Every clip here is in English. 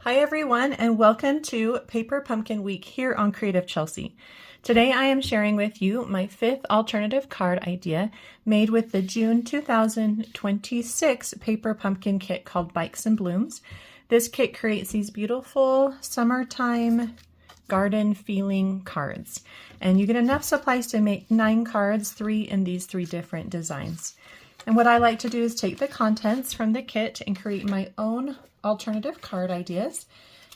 Hi everyone, and welcome to Paper Pumpkin Week here on Creative Chelsey. Today I am sharing with you my 5th alternative card idea made with the June 2026 Paper Pumpkin kit called Bikes and Blooms. This kit creates these beautiful summertime garden feeling cards, and you get enough supplies to make 9 cards, 3 in these 3 different designs. And what I like to do is take the contents from the kit and create my own alternative card ideas.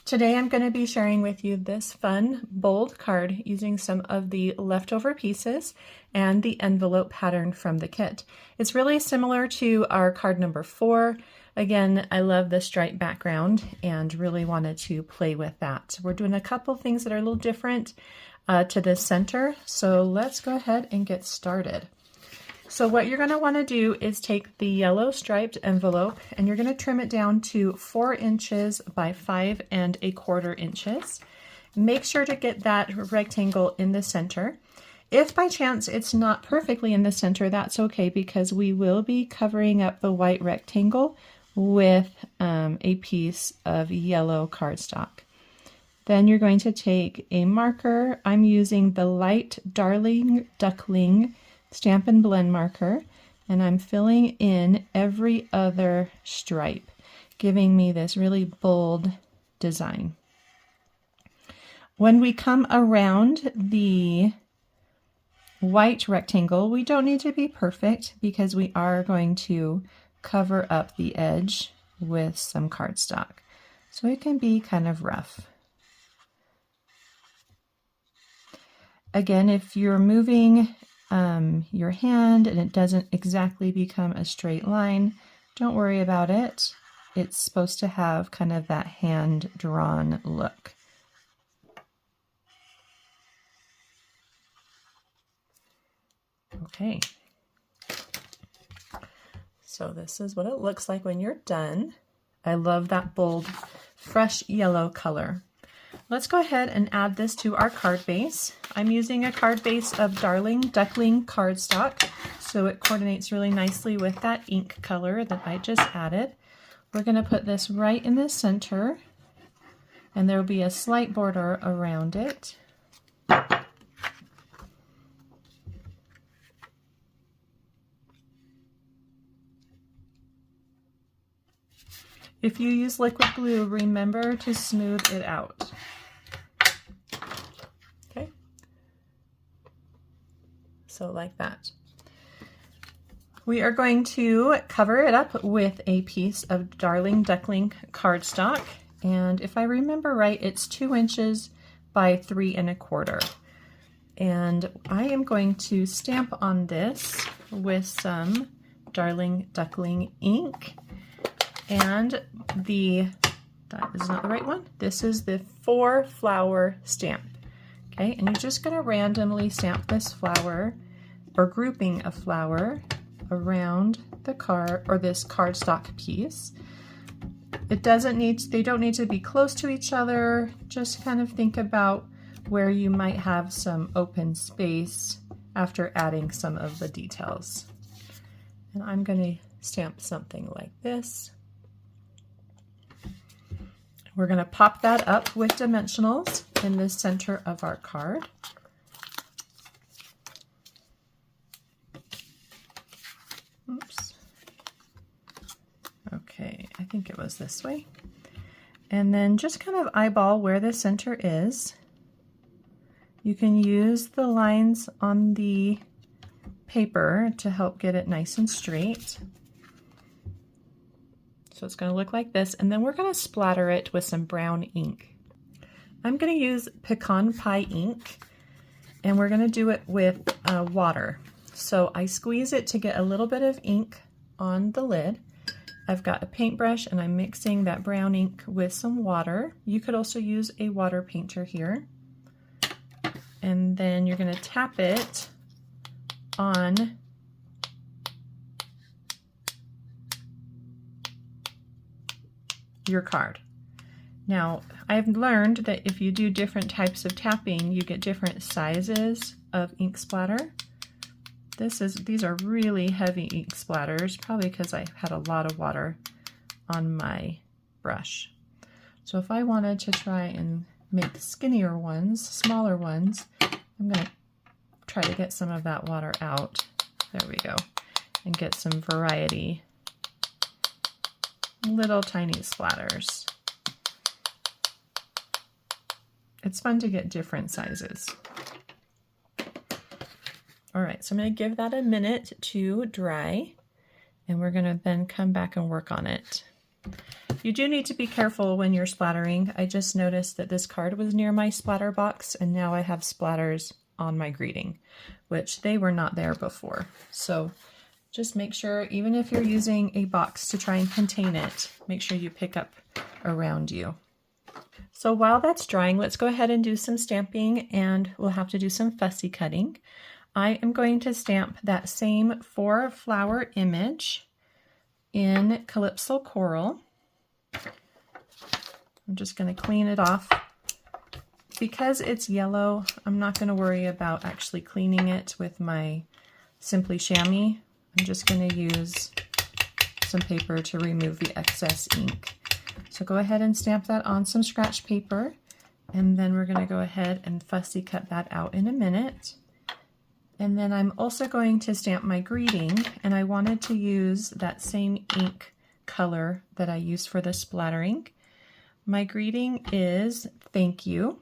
Today I'm going to be sharing with you this fun bold card using some of the leftover pieces and the envelope pattern from the kit. It's really similar to our card number 4. Again, I love the stripe background and really wanted to play with that. We're doing a couple things that are a little different to the center, so let's go ahead and get started. So what you're going to want to do is take the yellow striped envelope and you're going to trim it down to 4 inches by 5¼ inches. Make sure to get that rectangle in the center. If by chance it's not perfectly in the center, that's okay, because we will be covering up the white rectangle with a piece of yellow cardstock. Then you're going to take a marker. I'm using the light Darling Duckling Stamp and Blend marker, and I'm filling in every other stripe, giving me this really bold design. When we come around the white rectangle, we don't need to be perfect because we are going to cover up the edge with some cardstock, so it can be kind of rough. Again, if you're moving your hand and it doesn't exactly become a straight line, don't worry about it. It's supposed to have kind of that hand-drawn look. Okay, so this is what it looks like when you're done. I love that bold, fresh yellow color. Let's go ahead and add this to our card base. I'm using a card base of Darling Duckling cardstock, so it coordinates really nicely with that ink color that I just added. We're going to put this right in the center, and there will be a slight border around it. If you use liquid glue, remember to smooth it out. Okay, so like that. We are going to cover it up with a piece of Darling Duckling cardstock, and if I remember right, it's 2 inches by 3¼ and I am going to stamp on this with some Darling Duckling ink. And that is not the right one. This is the 4-flower stamp. Okay, and you're just going to randomly stamp this flower or grouping a flower around the card or this cardstock piece. It doesn't need, they don't need to be close to each other. Just kind of think about where you might have some open space after adding some of the details. And I'm going to stamp something like this. We're going to pop that up with dimensionals in the center of our card. Oops. Okay, I think it was this way. And then just kind of eyeball where the center is. You can use the lines on the paper to help get it nice and straight. So it's going to look like this, and then we're going to splatter it with some brown ink. I'm going to use pecan pie ink, and we're going to do it with water. So I squeeze it to get a little bit of ink on the lid. I've got a paintbrush, and I'm mixing that brown ink with some water. You could also use a water painter here. And then you're going to tap it on your card. Now, I've learned that if you do different types of tapping, you get different sizes of ink splatter. These are really heavy ink splatters, probably because I had a lot of water on my brush. So if I wanted to try and make skinnier ones, smaller ones, I'm going to try to get some of that water out. There we go. And get some variety. Little tiny splatters. It's fun to get different sizes. All right, so I'm going to give that a minute to dry, and we're going to then come back and work on it. You do need to be careful when you're splattering. I just noticed that this card was near my splatter box, and now I have splatters on my greeting, which they were not there before. So just make sure, even if you're using a box to try and contain it, make sure you pick up around you. So while that's drying, let's go ahead and do some stamping, and we'll have to do some fussy cutting. I am going to stamp that same 4 flower image in Calypso Coral. I'm just going to clean it off. Because it's yellow, I'm not going to worry about actually cleaning it with my Simply Chamois. I'm just going to use some paper to remove the excess ink. So go ahead and stamp that on some scratch paper, and then we're going to go ahead and fussy cut that out in a minute. And then I'm also going to stamp my greeting, and I wanted to use that same ink color that I used for the splattering. My greeting is thank you.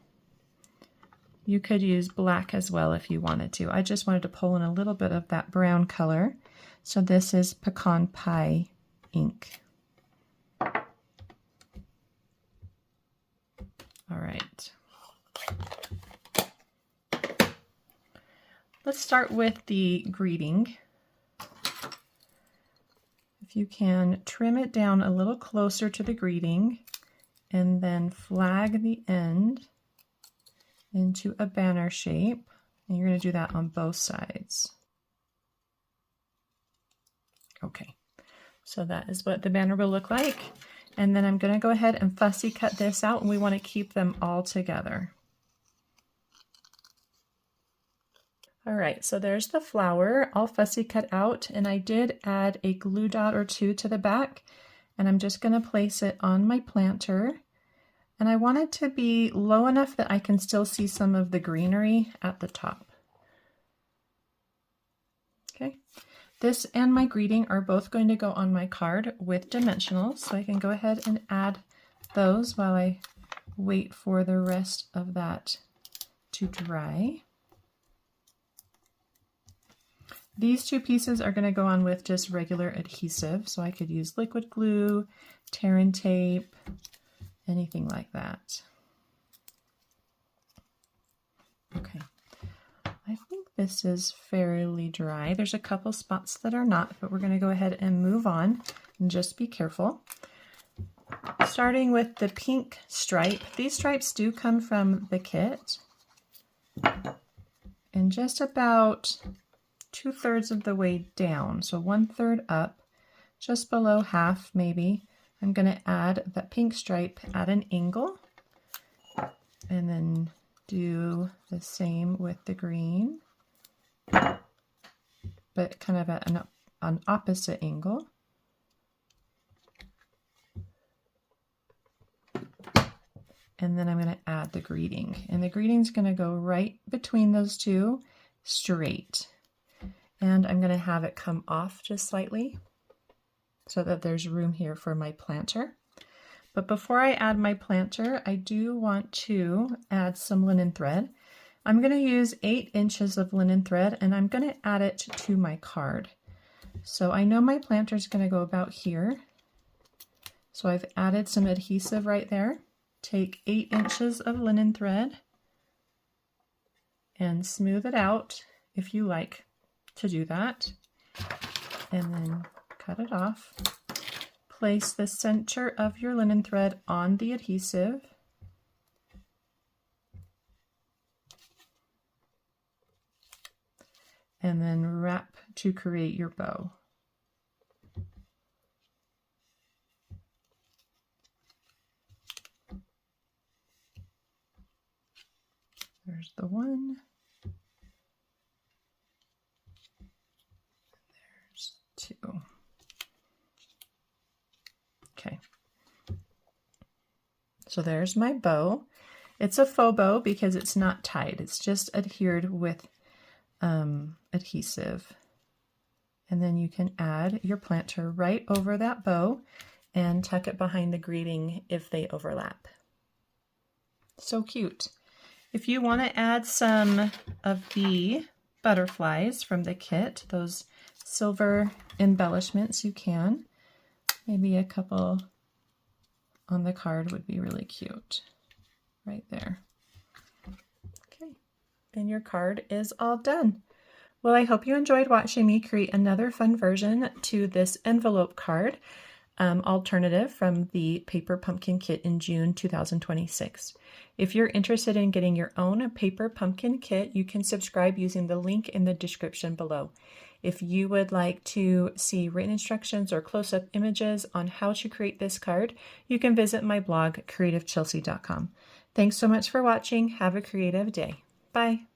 You could use black as well if you wanted to. I just wanted to pull in a little bit of that brown color. So this is Pecan Pie ink. All right. Let's start with the greeting. If you can trim it down a little closer to the greeting and then flag the end into a banner shape. And you're going to do that on both sides. Okay, so that is what the banner will look like. And then I'm going to go ahead and fussy cut this out, and we want to keep them all together. All right, so there's the flower all fussy cut out, and I did add a glue dot or two to the back, and I'm just going to place it on my planter. And I want it to be low enough that I can still see some of the greenery at the top. Okay, this and my greeting are both going to go on my card with dimensionals, so I can go ahead and add those while I wait for the rest of that to dry. These two pieces are going to go on with just regular adhesive, so I could use liquid glue, tear and tape, anything like that. Okay, I think this is fairly dry. There's a couple spots that are not, but we're going to go ahead and move on and just be careful. Starting with the pink stripe. These stripes do come from the kit, and just about 2/3 of the way down, so 1/3 up, just below half maybe, I'm going to add that pink stripe at an angle, and then do the same with the green, but kind of at an opposite angle. And then I'm going to add the greeting, and the greeting is going to go right between those two, straight. And I'm going to have it come off just slightly so that there's room here for my planter. But before I add my planter, I do want to add some linen thread. I'm going to use 8 inches of linen thread, and I'm going to add it to my card. So I know my planter is going to go about here. So I've added some adhesive right there. Take 8 inches of linen thread and smooth it out if you like to do that, and then cut it off. Place the center of your linen thread on the adhesive, and then wrap to create your bow. There's the one. There's 2. Okay. So there's my bow. It's a faux bow because it's not tied. It's just adhered with adhesive. And then you can add your planter right over that bow and tuck it behind the greeting if they overlap. So cute. If you want to add some of the butterflies from the kit, those silver embellishments, you can. Maybe a couple on the card would be really cute. Right there. Okay, and your card is all done. Well, I hope you enjoyed watching me create another fun version to this envelope card alternative from the Paper Pumpkin Kit in June 2026. If you're interested in getting your own Paper Pumpkin Kit, you can subscribe using the link in the description below. If you would like to see written instructions or close-up images on how to create this card, you can visit my blog, creativechelsey.com. Thanks so much for watching. Have a creative day. Bye.